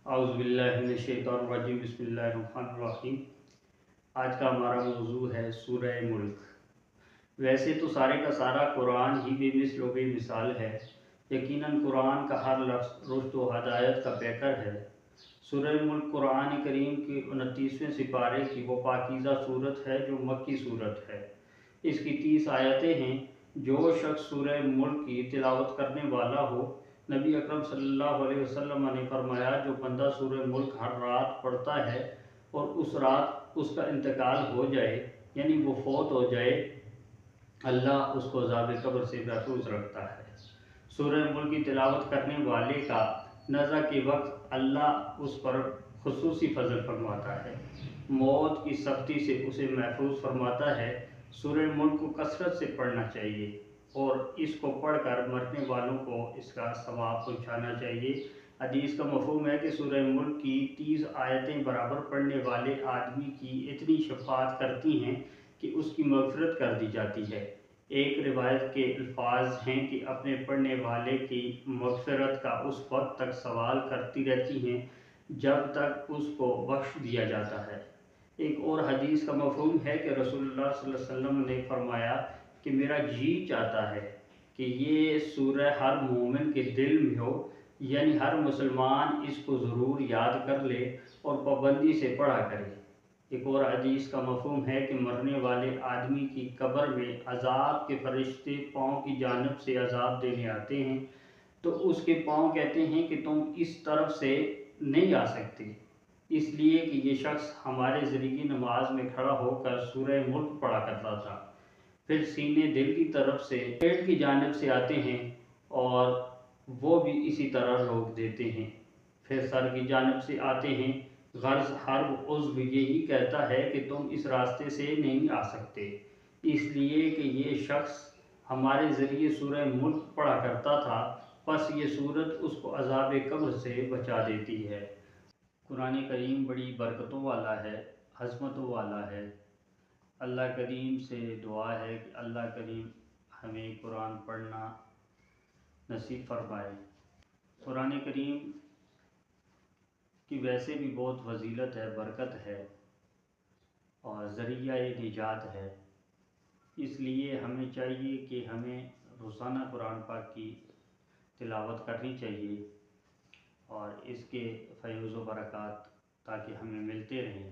اعوذ باللہ من الشیطان الرجیم، بسم اللہ الرحمن الرحیم۔ آج کا ہمارا موضوع ہے سورہ ملک۔ ویسے تو سارے کا سارا قرآن ہی بے مثل و بے مثال ہے، یقیناً قرآن کا ہر لفظ رشد و ہدایت کا پیکر ہے۔ سورہ ملک قرآن کریم کے 29ویں سپارے کی وہ پاکیزہ صورت ہے جو مکی صورت ہے۔ اس کی 30 آیتیں ہیں۔ جو شخص سورہ ملک کی تلاوت کرنے والا ہو، نبی اکرم صلی اللہ علیہ وسلم نے فرمایا، جو بندہ سورہ ملک ہر رات پڑھتا ہے اور اس رات اس کا انتقال ہو جائے، یعنی وہ فوت ہو جائے، اللہ اس کو عذاب قبر سے محفوظ رکھتا ہے۔ سورہ ملک کی تلاوت کرنے والے کا نزع کے وقت اللہ اس پر خصوصی فضل فرماتا ہے، موت کی سختی سے اسے محفوظ فرماتا ہے۔ سورہ ملک کو کثرت سے پڑھنا چاہیے اور اس کو پڑھ کر مرنے والوں کو اس کا ثواب پہنچانا چاہیے۔ حدیث کا مفہوم ہے کہ سورہ ملک کی 30 آیتیں برابر پڑھنے والے آدمی کی اتنی شفاعت کرتی ہیں کہ اس کی مغفرت کر دی جاتی ہے۔ ایک روایت کے الفاظ ہیں کہ اپنے پڑھنے والے کی مغفرت کا اس وقت تک سوال کرتی رہتی ہیں جب تک اس کو بخش دیا جاتا ہے۔ ایک اور حدیث کا مفہوم ہے کہ رسول اللہ صلی اللہ علیہ وسلم نے فرمایا کہ میرا جی چاہتا ہے کہ یہ سورہ ہر مومن کے دل میں ہو، یعنی ہر مسلمان اس کو ضرور یاد کر لے اور پابندی سے پڑھا کرے۔ ایک اور حدیث کا مفہوم ہے کہ مرنے والے آدمی کی قبر میں عذاب کے فرشتے پاؤں کی جانب سے عذاب دینے آتے ہیں، تو اس کے پاؤں کہتے ہیں کہ تم اس طرف سے نہیں آ سکتے، اس لیے کہ یہ شخص ہمارے ذریعے نماز میں کھڑا ہو کر سورہ ملک پڑھا کرتا تھا۔ پھر سینے دل کی طرف سے پیٹ کی جانب سے آتے ہیں اور وہ بھی اسی طرح روک دیتے ہیں۔ پھر سر کی جانب سے آتے ہیں، غرض ہر عضو یہی کہتا ہے کہ تم اس راستے سے نہیں آ سکتے، اس لیے کہ یہ شخص ہمارے ذریعے سورہ ملک پڑھا کرتا تھا، پس یہ صورت اس کو عذاب قبر سے بچا دیتی ہے۔ قرآن کریم بڑی برکتوں والا ہے، عظمتوں والا ہے۔ اللہ کریم سے دعا ہے کہ اللہ کریم ہمیں قرآن پڑھنا نصیب فرمائے۔ قرآن کریم کی ویسے بھی بہت فضیلت ہے، برکت ہے اور ذریعہ نجات ہے، اس لیے ہمیں چاہیے کہ ہمیں روزانہ قرآن پاک کی تلاوت کرنی چاہیے اور اس کے فیض و برکات تاکہ ہمیں ملتے رہیں۔